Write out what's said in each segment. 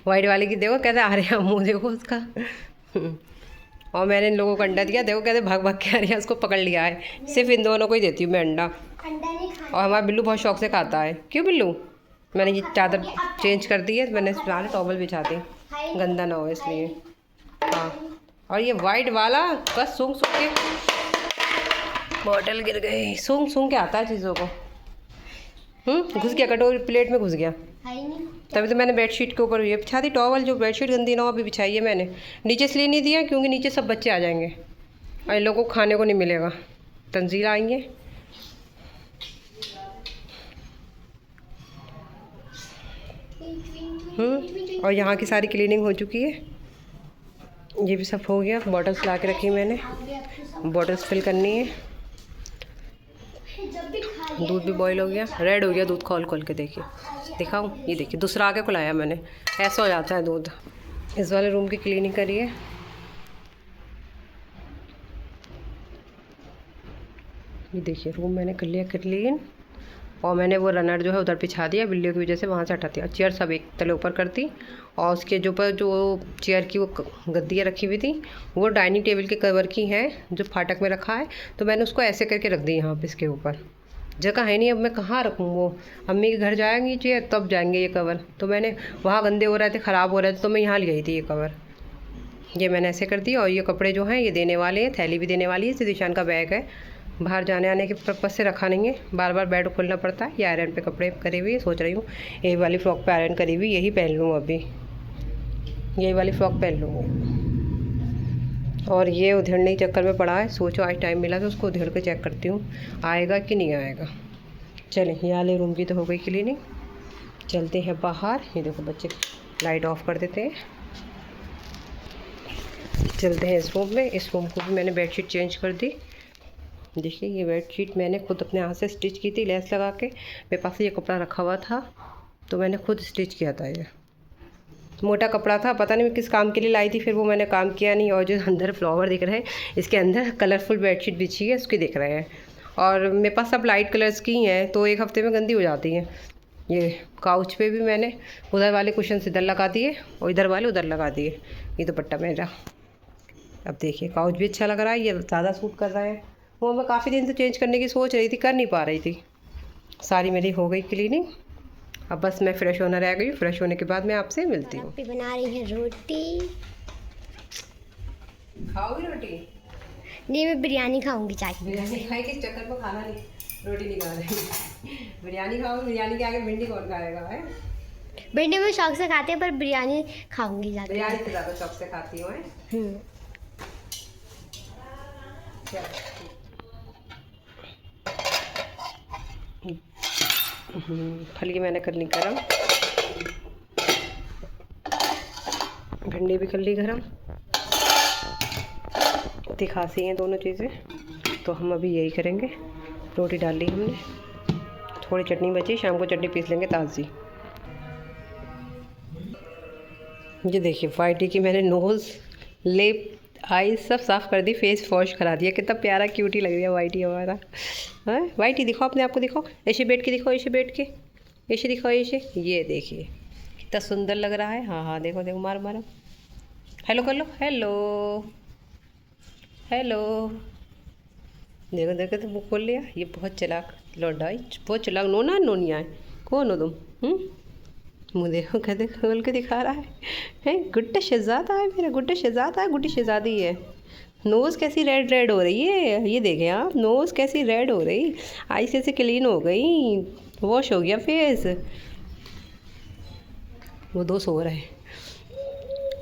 White वाले की देखो कैसे आ रहे हैं मुँह, देखो उसका। और मैंने इन लोगों को अंडा दिया, देखो कैसे भाग भाग के आ रही है, उसको पकड़ लिया है। सिर्फ इन दोनों को ही देती हूँ मैं अंडा। और हमारा बिल्लू बहुत शौक से खाता है। क्यों बिल्लू? मैंने ये चादर चेंज कर दी है, मैंने सारे टॉवल बिछा दी, गंदा ना हो इसलिए। हाँ, और ये वाइट वाला बस सूंघ सूंघ के बॉटल गिर गई, सूंघ सूंघ के आता है चीज़ों को। घुस गया कटोरी, प्लेट में घुस गया। तभी तो मैंने बेडशीट के ऊपर ये बिछा दी टॉवल, जो बेडशीट गंदी ना हो अभी बिछाई है मैंने। नीचे इसलिए नहीं दिया क्योंकि नीचे सब बच्चे आ जाएंगे और इन लोगों को खाने को नहीं मिलेगा, तंजील आएंगे। और यहाँ की सारी क्लीनिंग हो चुकी है, ये भी सब हो गया। बॉटल्स ला के रखी मैंने, बॉटल्स फिल करनी है। दूध भी बॉईल हो गया, रेड हो गया दूध, खोल खोल के देखिए, दिखाऊं? ये देखिए दूसरा आके खुलाया मैंने, ऐसा हो जाता है दूध। इस वाले रूम की क्लीनिंग करिए। ये देखिए रूम मैंने कर लिया क्लीन, और मैंने वो रनर जो है उधर बिछा दिया, बिल्लियों की वजह से वहाँ से हटा दिया। चेयर सब एक तले ऊपर कर दी, और उसके जो ऊपर जो चेयर की वो गद्दियाँ रखी हुई थी वो डाइनिंग टेबल के कवर की हैं, जो फाटक में रखा है, तो मैंने उसको ऐसे करके रख दी यहाँ पे इसके ऊपर। जगह है नहीं, अब मैं कहाँ रखूँ? वो अम्मी के घर जाएंगी चेयर तब जाएंगे ये कवर, तो मैंने वहाँ गंदे हो रहे थे, ख़राब हो रहे थे, तो मैं यहाँ ले आई थी ये कवर। ये मैंने ऐसे कर दिया। और ये कपड़े जो हैं ये देने वाले हैं, थैली भी देने वाली है, सिदिशान का बैग है, बाहर जाने आने के पर्पज़ से रखा नहीं है, बार बार बेड खोलना पड़ता है। ये आयरन पे कपड़े करे हुए, सोच रही हूँ यही वाली फ्रॉक पे आयरन करी हुई यही पहन लूँ, अभी यही वाली फ्रॉक पहन लूँगी। और ये उधेड़ने के चक्कर में पड़ा है, सोचो आज टाइम मिला तो उसको उधेड़ के चेक करती हूँ आएगा कि नहीं आएगा। चलें, ये वाले रूम की तो हो गई क्लीनिंग, चलते हैं बाहर। ये देखो बच्चे लाइट ऑफ कर देते हैं, चलते हैं इस रूम में। इस रूम को भी मैंने बेडशीट चेंज कर दी। देखिए ये बेडशीट मैंने खुद अपने हाथ से स्टिच की थी, लेस लगा के। मेरे पास ये कपड़ा रखा हुआ था तो मैंने खुद स्टिच किया था। ये मोटा कपड़ा था, पता नहीं मैं किस काम के लिए लाई थी, फिर वो मैंने काम किया नहीं। और जो अंदर फ्लावर दिख रहे हैं, इसके अंदर कलरफुल बेडशीट बिछी है, उसकी दिख रहे हैं। और मेरे पास सब लाइट कलर्स की हैं, तो एक हफ्ते में गंदी हो जाती हैं। ये काउच पे भी मैंने उधर वाले कुशन इधर लगा दिए और इधर वाले उधर लगा दिए। ये दुपट्टा मेरा, अब देखिए काउच भी अच्छा लग रहा है, ये ज़्यादा सूट कर रहा है। वो मैं काफ़ी दिन से चेंज करने की सोच रही थी, कर नहीं पा रही थी। सारी मेरी हो गई क्लीनिंग, अब बस मैं फ्रेश होना रह गई। फ्रेश होने के बाद मैं आपसे मिलती हूँ। बना रही है रोटी। खाओगी रोटी? नहीं, मैं बिरयानी खाऊंगी। चाय बिरयानी खाएगी, इस चक्कर में खाना नहीं, रोटी नहीं खा रही। बिरयानी खाओगी, बिरयानी के आगे भिंडी कौन खाएगा? है भिंडी में शौक से खाते हैं, पर बिरयानी खाऊंगी ज़्यादा। बिरयानी तो ज़्यादा शौक से खाती हूँ। फली मैंने कर ली गरम, भिंडी भी कर ली गरम। इतनी खासी हैं दोनों चीज़ें, तो हम अभी यही करेंगे। रोटी डाल ली हमने, थोड़ी चटनी बची, शाम को चटनी पीस लेंगे ताज़ी। ये देखिए वाइटी की मैंने नोज़, लिप, आई सब साफ़ कर दी, फेस वॉश करा दिया। कितना प्यारा क्यूटी लग रही है वाइटी हमारा। हाँ वाइटी दिखाओ अपने आप को, दिखाओ ऐसे बैठ के, दिखाओ ऐसे बैठ के, ऐसे दिखाओ ऐसे। ये देखिए कितना सुंदर लग रहा है। हाँ हाँ देखो देखो, मारो मारो, हेलो कर लो, हेलो हेलो। देखो देखो तो मुँह खोल लिया। ये बहुत चलाक लौंडा है, बहुत चलाक। नोना नोनिया है, कौन हो तुम? मुँह देखो कैसे खोल के दिखा रहा है। गुड्डा शहजादा है मेरा, गुड्डा शहजादा है, गुड्डी शहजादी है। नोज़ कैसी रेड रेड हो रही है, ये देखें आप, नोज़ कैसी रेड हो रही, आई से क्लीन हो गई, वॉश हो गया फेस। वो दो सो रहे हैं।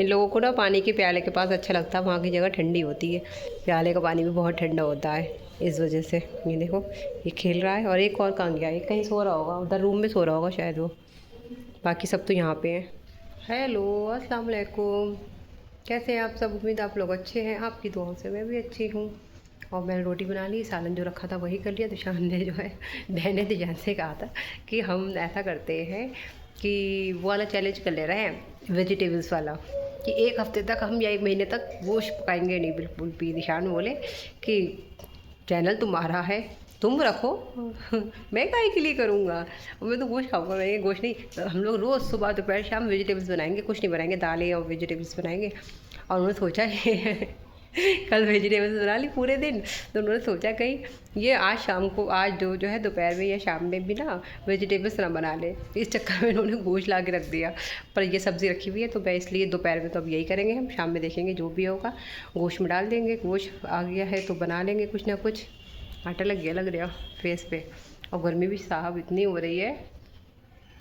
इन लोगों को ना पानी के प्याले के पास अच्छा लगता है, वहाँ की जगह ठंडी होती है, प्याले का पानी भी बहुत ठंडा होता है, इस वजह से। ये देखो ये खेल रहा है, और एक और कहाँ गया? एक कहीं सो रहा होगा, उधर रूम में सो रहा होगा शायद वो। बाकी सब तो यहाँ पे हैं। हेलो अस्सलाम वालेकुम, कैसे हैं आप सब? उम्मीद आप लोग अच्छे हैं, आपकी दुआओं से मैं भी अच्छी हूँ। और मैंने रोटी बना ली, सालन जो रखा था वही कर लिया। दिशान ने जो है, मैंने दिशान से कहा था कि हम ऐसा करते हैं कि वो वाला चैलेंज कर ले रहे हैं, वेजिटेबल्स वाला, कि एक हफ्ते तक हम या एक महीने तक गोश्त पकाएंगे नहीं बिल्कुल भी। दिशान बोले कि चैनल तुम्हारा है, तुम रखो मैं काहे के लिए करूँगा, मैं तो गोश्त खाऊंगा। मैं ये गोश्त नहीं, हम लोग रोज़ सुबह दोपहर शाम वेजिटेबल्स बनाएंगे, कुछ नहीं बनाएंगे, दालें और वेजिटेबल्स बनाएंगे। और उन्होंने सोचा कल वेजिटेबल्स बना ली पूरे दिन, तो उन्होंने सोचा कहीं ये आज शाम को, आज जो है दोपहर में या शाम में भी ना वेजिटेबल्स ना बना ले। इस चक्कर में उन्होंने गोश्त ला के रख दिया। पर ये सब्ज़ी रखी हुई है तो मैं इसलिए दोपहर में तो अब यही करेंगे, हम शाम में देखेंगे जो भी होगा गोश्त में डाल देंगे। गोश्त आ गया है तो बना लेंगे कुछ ना कुछ। आटा लग गया, लग रहा फेस पे, और गर्मी भी साहब इतनी हो रही है,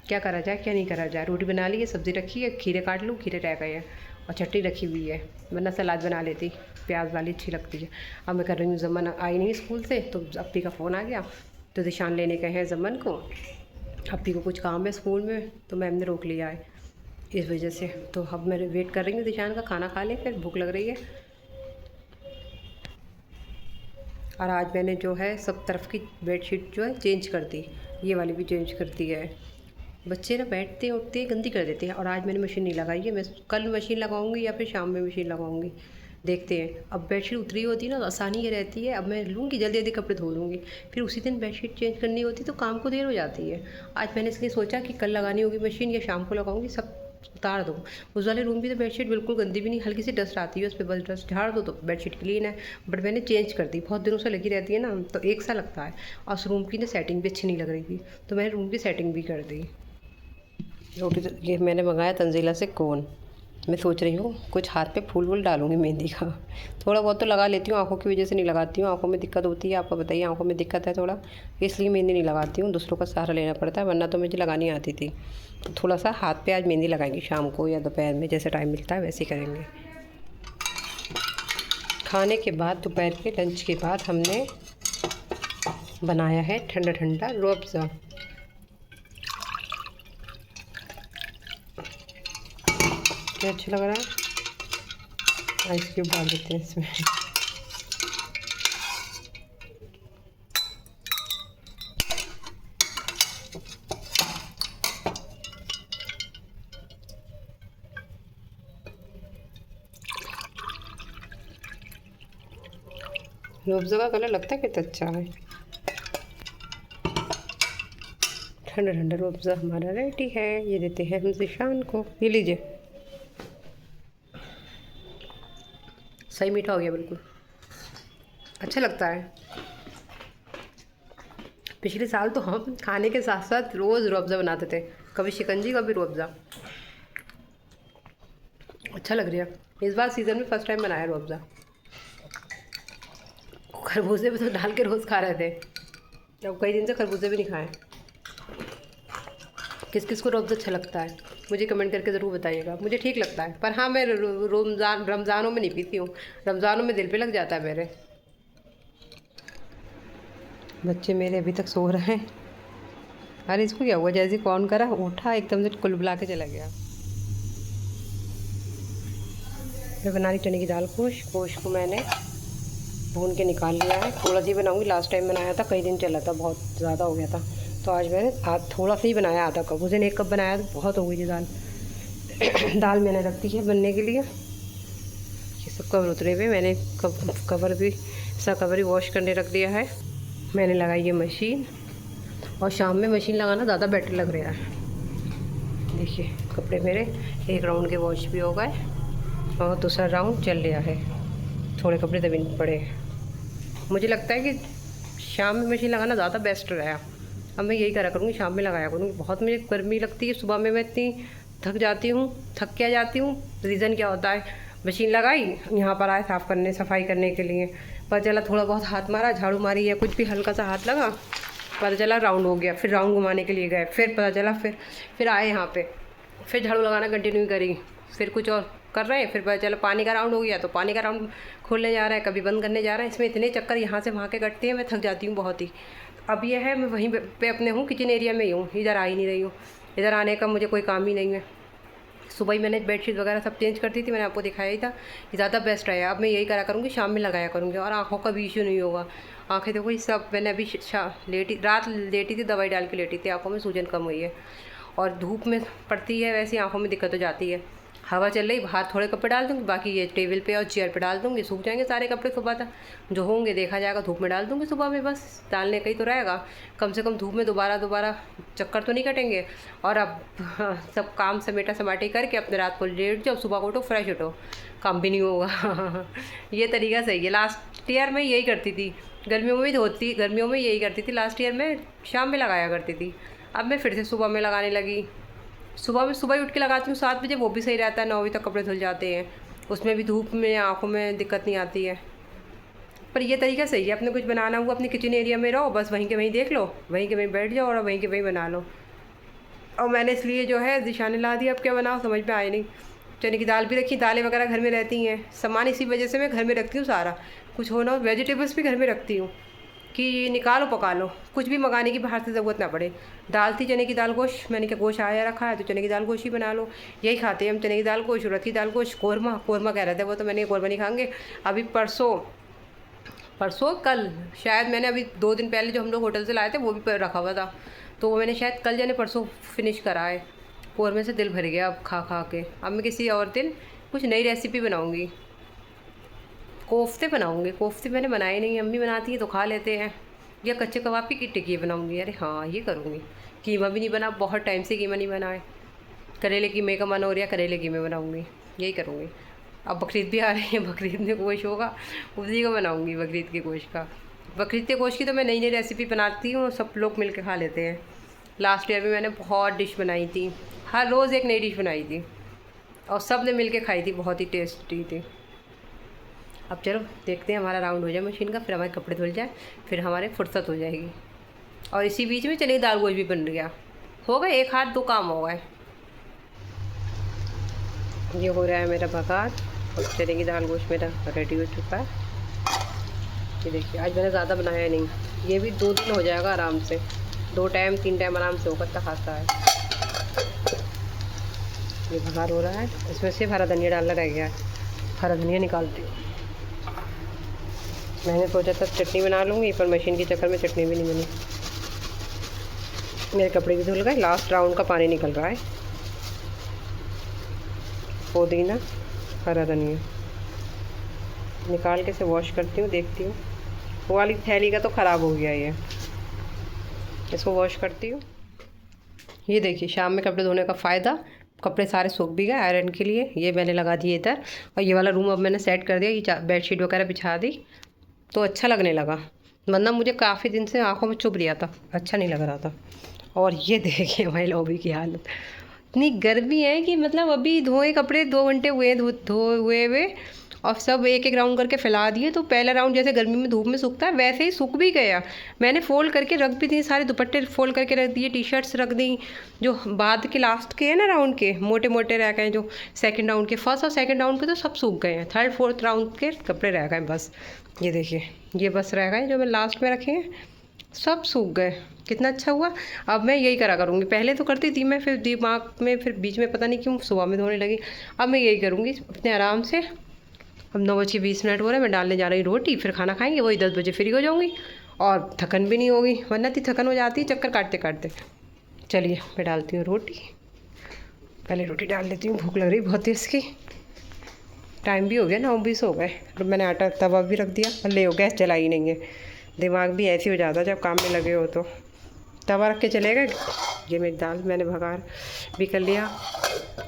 क्या करा जाए क्या नहीं करा जाए। रोटी बना ली है, सब्ज़ी रखी है, खीरे काट लूँ, खीरे रह गए हैं, और चटनी रखी हुई है, वरना सलाद बना लेती, प्याज वाली अच्छी लगती है। अब मैं कर रही हूँ, जमन आई नहीं स्कूल से तो अप्पी का फ़ोन आ गया, तो दिशान लेने गए हैं जमन को। अप्पी को कुछ काम है स्कूल में तो मैम ने रोक लिया है इस वजह से। तो अब मैं वेट कर रही हूँ दिशान का, खाना खा ले फिर, भूख लग रही है। और आज मैंने जो है सब तरफ की बेडशीट जो है चेंज कर दी, ये वाली भी चेंज कर दी है। बच्चे ना बैठते उठते गंदी कर देते हैं। और आज मैंने मशीन नहीं लगाई है, मैं कल मशीन लगाऊंगी या फिर शाम में मशीन लगाऊंगी, देखते हैं। अब बेडशीट उतरी होती है ना तो आसानी ये रहती है, अब मैं लूँगी जल्दी जल्दी कपड़े धो लूँगी, फिर उसी दिन बेडशीट चेंज करनी होती तो काम को देर हो जाती है। आज मैंने इसलिए सोचा कि कल लगानी होगी मशीन या शाम को लगाऊंगी, सब उतार दो। उस वाले रूम की तो बेडशीट बिल्कुल गंदी भी नहीं, हल्की सी डस्ट आती है उस पर, बस डस्ट झाड़ दो तो बेडशीट क्लीन है। बट मैंने चेंज कर दी, बहुत दिनों से लगी रहती है ना तो एक सा लगता है। और उस रूम की ना सेटिंग भी अच्छी नहीं लग रही थी, तो मैंने रूम की सेटिंग भी कर दी। रोटी तो ये मैंने मंगाया तंजीला से कोन। मैं सोच रही हूँ कुछ हाथ पे फूल वूल डालूंगी मेहंदी का, थोड़ा बहुत तो लगा लेती हूँ, आंखों की वजह से नहीं लगाती हूँ, आंखों में दिक्कत होती है, आपको बताइए आंखों में दिक्कत है थोड़ा, इसलिए मेहंदी नहीं लगाती हूँ, दूसरों का सहारा लेना पड़ता है, वरना तो मुझे लगानी आती थी। तो थोड़ा सा हाथ पे आज मेहंदी लगाएंगी, शाम को या दोपहर में जैसे टाइम मिलता है वैसे ही करेंगे। खाने के बाद, दोपहर के लंच के बाद हमने बनाया है ठंडा ठंडा रूह अफ़ज़ा। क्या अच्छा लग रहा है, आइस क्यूब डाल देते हैं इसमें। रूह अफ़ज़ा का कलर लगता है कितना अच्छा है। ठंडा ठंडा रूह अफ़ज़ा हमारा रेडी है, ये देते हैं हम ज़िशान को, ये लीजिए। सही मीठा हो गया बिल्कुल, अच्छा लगता है। पिछले साल तो हम खाने के साथ साथ रोज़ रूह अफ़ज़ा बनाते थे, कभी शिकंजी कभी रूह अफ़ज़ा, अच्छा लग रहा है। इस बार सीज़न में फ़र्स्ट टाइम बनाया रूह अफ़ज़ा। खरबूजे में तो डाल के रोज़ खा रहे थे, अब कई दिन से खरबूजे भी नहीं खाए। किस किस को रूह अफ़ज़ा अच्छा लगता है मुझे कमेंट करके ज़रूर बताइएगा। मुझे ठीक लगता है, पर हाँ मैं रमज़ानों में नहीं पीती हूँ, रमज़ानों में दिल पे लग जाता है मेरे। बच्चे मेरे अभी तक सो रहे हैं। अरे इसको क्या हुआ, जैसे कौन करा उठा एकदम से कुल बुला के चला गया। मैं बना रही चने की दाल गोश्त को मैंने भून के निकाल लिया है। थोड़ा सी बनाऊँगी, लास्ट टाइम बनाया था कई दिन चला था, बहुत ज़्यादा हो गया था, तो आज मैंने थोड़ा सा ही बनाया, आधा कप। उस दिन 1 कप बनाया तो बहुत हो गई थी दाल। दाल मैंने रख दी है बनने के लिए। ये सब कवर उतरे हुए, मैंने कवर भी वॉश करने रख दिया है। मैंने लगाई है मशीन, और शाम में मशीन लगाना ज़्यादा बेटर लग रहा है। देखिए कपड़े मेरे 1 राउंड के वॉश भी हो गए और दूसरा राउंड चल रहा है, थोड़े कपड़े दबे पड़े हैं। मुझे लगता है कि शाम में मशीन लगाना ज़्यादा बेस्ट रहा। अब मैं यही करा करूँगी, शाम में लगाया करूँगी। बहुत मुझे गर्मी लगती है, सुबह में मैं इतनी थक जाती हूँ, थक क्या जाती हूँ। रीज़न क्या होता है, मशीन लगाई, यहाँ पर आए साफ़ करने सफाई करने के लिए, पता चला थोड़ा बहुत हाथ मारा, झाड़ू मारी या कुछ भी हल्का सा हाथ लगा, पता चला राउंड हो गया, फिर राउंड घुमाने के लिए गए, फिर पता चला फिर आए यहाँ पे, फिर झाड़ू लगाना कंटिन्यू करी, फिर कुछ और कर रहे हैं, फिर पता चला पानी का राउंड हो गया तो पानी का राउंड खोलने जा रहा है, कभी बंद करने जा रहा है। इसमें इतने चक्कर यहाँ से वहाँ के कटते हैं, मैं थक जाती हूँ बहुत ही। अब यह है मैं वहीं पे अपने हूँ, किचन एरिया में ही हूँ, इधर आ ही नहीं रही हूँ। इधर आने का मुझे कोई काम ही नहीं है। सुबह ही मैंने बेडशीट वगैरह सब चेंज कर दी थी, मैंने आपको दिखाया ही था, ये ज़्यादा बेस्ट है। अब मैं यही करा करूँगी, शाम में लगाया करूँगी, और आँखों का भी इशू नहीं होगा। आँखें देखो ये सब, मैंने अभी रात लेटी थी, दवाई डाल के लेटी थी, आँखों में सूजन कम हुई है। और धूप में पड़ती है वैसे आँखों में दिक्कत हो जाती है। हवा चल रही, बाहर थोड़े कपड़े डाल दूँगी, बाकी ये टेबल पे और चेयर पे डाल दूँगी, सूख जाएंगे सारे कपड़े सुबह तक। जो होंगे देखा जाएगा, धूप में डाल दूँगी सुबह में, बस डालने का ही तो रहेगा। कम से कम धूप में दोबारा चक्कर तो नहीं कटेंगे। और अब सब काम समेटा समाटी करके अपने रात को लेट जाओ, सुबह को उठो, फ्रेश उठो, काम भी नहीं होगा। ये तरीका सही है। लास्ट ईयर में यही करती थी, गर्मियों में यही करती थी। लास्ट ईयर में शाम में लगाया करती थी, अब मैं फिर से सुबह में लगाने लगी। सुबह ही उठ के लगाती हूँ 7 बजे, वो भी सही रहता है, 9 बजे तक कपड़े धुल जाते हैं। उसमें भी धूप में आँखों में दिक्कत नहीं आती है। पर ये तरीका सही है, अपने कुछ बनाना हुआ अपने किचन एरिया में रहो, बस वहीं के वहीं देख लो, वहीं के वहीं बैठ जाओ और वहीं के वहीं बना लो। और मैंने इसलिए जो है दिशाने ला दी, अब क्या बनाओ समझ में आए नहीं। चने की दाल भी रखी, दालें वगैरह घर में रहती हैं, सामान इसी वजह से मैं घर में रखती हूँ सारा कुछ। हो ना, वेजिटेबल्स भी घर में रखती हूँ कि निकालो पका लो, कुछ भी मंगाने की बाहर से ज़रूरत ना पड़े। दाल थी चने की दाल गोश्त, मैंने क्या गोश्त आया रखा है तो चने की दाल गोश्त ही बना लो, यही खाते हैं हम, चने की दाल गोश्त, उड़द की दाल गोश्त, कौरमा कह रहे थे वो, तो मैंने कौरमा नहीं खाएंगे। अभी परसों कल शायद मैंने अभी 2 दिन पहले जो हम लोग होटल से लाए थे वो भी रखा हुआ था, तो वो मैंने शायद कल जाने परसों फिनिश करा है। कौरमे से दिल भर गया अब खा के। अब मैं किसी और दिन कुछ नई रेसिपी बनाऊँगी, कोफ्ते बनाऊँगी। कोफ्ते मैंने बनाए नहीं, अम्मी बनाती है तो खा लेते हैं। या कच्चे कबाब की टिक्की बनाऊँगी, अरे हाँ ये करूँगी। कीमा भी नहीं बना, बहुत टाइम से कीमा नहीं बनाए। करेले कीमे का मन हो रहा है, करेले कीमे बनाऊँगी, यही करूँगी। अब बकरीद भी आ रही है, बकरीद में गोश्त होगा, उसी को बनाऊँगी बकरीद के गोश्त का। बकरीद के गोश्त की तो मैं नई नई रेसिपी बनाती हूँ, सब लोग मिल के खा लेते हैं। लास्ट ईयर में मैंने बहुत डिश बनाई थी, हर रोज़ एक नई डिश बनाई थी और सब ने मिल के खाई थी, बहुत ही टेस्टी थी। अब चलो देखते हैं, हमारा राउंड हो जाए मशीन का, फिर हमारे कपड़े धुल जाए, फिर हमारे फुर्सत हो जाएगी। और इसी बीच में चने की दाल गोश्त भी बन गया, हो गए, एक हाथ 2 काम हो गए। ये हो रहा है मेरा बघार और चने की दाल गोश्त मेरा रेडी हो चुका है। ये देखिए, आज मैंने ज़्यादा बनाया नहीं, ये भी 2 दिन हो जाएगा आराम से, 2 टाइम 3 टाइम आराम से होगा, तक खाता है। ये बघार हो रहा है, इसमें सिर्फ हरा धनिया डालना रह गया है, हरा धनिया निकालती हूँ। मैंने सोचा था चटनी बना लूँगी, पर मशीन के चक्कर में चटनी भी नहीं बनी। मेरे कपड़े भी धुल गए, लास्ट राउंड का पानी निकल रहा है। पुदीना, हरा धनिया निकाल के से वॉश करती हूँ, देखती हूँ। वो वाली थैली का तो ख़राब हो गया ये, इसको वॉश करती हूँ। ये देखिए, शाम में कपड़े धोने का फ़ायदा, कपड़े सारे सूख भी गए आयरन के लिए। ये मैंने लगा दिए इधर, और ये वाला रूम अब मैंने सेट कर दिया, ये बेडशीट वगैरह बिछा दी तो अच्छा लगने लगा, वरना मुझे काफ़ी दिन से आंखों में चुभ रहा था, अच्छा नहीं लग रहा था। और ये देखिए हमारी लॉबी की हालत, इतनी गर्मी है कि मतलब अभी धोए कपड़े 2 घंटे हुए हुए और सब एक एक राउंड करके फैला दिए। तो पहला राउंड जैसे गर्मी में धूप में सूखता है वैसे ही सूख भी गया। मैंने फ़ोल्ड करके रख भी दी, सारे दुपट्टे फ़ोल्ड करके रख दिए, टी शर्ट्स रख दी, जो बाद के लास्ट के हैं ना राउंड के मोटे मोटे रह गए, जो सेकंड राउंड के, फर्स्ट और सेकंड राउंड के तो सब सूख गए हैं, थर्ड फोर्थ राउंड के कपड़े रह गए बस। ये देखिए, ये बस रह गए जो मैं लास्ट में रखे हैं, सब सूख गए। कितना अच्छा हुआ। अब मैं यही करा करूँगी, पहले तो करती थी मैं, फिर दिमाग में फिर बीच में पता नहीं क्यों सुबह में धोने लगी। अब मैं यही करूँगी अपने आराम से। अब 9:20 हो रहे हैं, मैं डालने जा रही रोटी, फिर खाना खाएंगे, वही 10 बजे फ्री हो जाऊँगी और थकन भी नहीं होगी, वरना इतनी थकन हो जाती है चक्कर काटते काटते। चलिए मैं डालती हूँ रोटी, पहले रोटी डाल लेती हूँ, भूख लग रही बहुत तेज़ की। टाइम भी हो गया, 9:20 हो गए, और मैंने आटा तवा भी रख दिया और ले गैस जलाई नहीं है। दिमाग भी ऐसे हो जाता है जब काम में लगे हो तो। तवा रख के चले गए। ये मेरी दाल मैंने भगार भी कर लिया,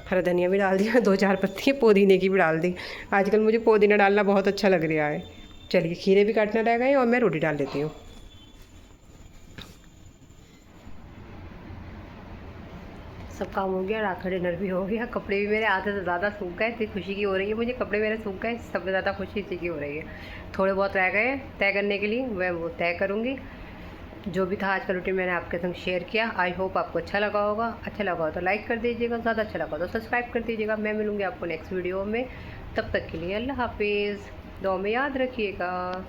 हरा धनिया भी डाल दिया, 2-4 पत्ती पुदीने की भी डाल दी। आजकल मुझे पुदीना डालना बहुत अच्छा लग रहा है। चलिए खीरे भी काटना रह गए और मैं रोटी डाल देती हूँ। सब काम हो गया, रात का डिनर भी हो गया, कपड़े भी मेरे आधे से ज़्यादा सूख गए। इतनी खुशी की हो रही है मुझे, कपड़े मेरे सूख गए, सबसे ज़्यादा खुशी इसी की हो रही है। थोड़े बहुत रह गए तय करने के लिए, मैं वो तय करूँगी। जो भी था आज का रूटीन मैंने आपके संग शेयर किया। आई होप आपको अच्छा लगा होगा। अच्छा लगा हो तो लाइक कर दीजिएगा, ज़्यादा अच्छा लगा हो तो सब्सक्राइब कर दीजिएगा। मैं मिलूँगी आपको नेक्स्ट वीडियो में, तब तक के लिए अल्लाह हाफिज़, दुआ में याद रखिएगा।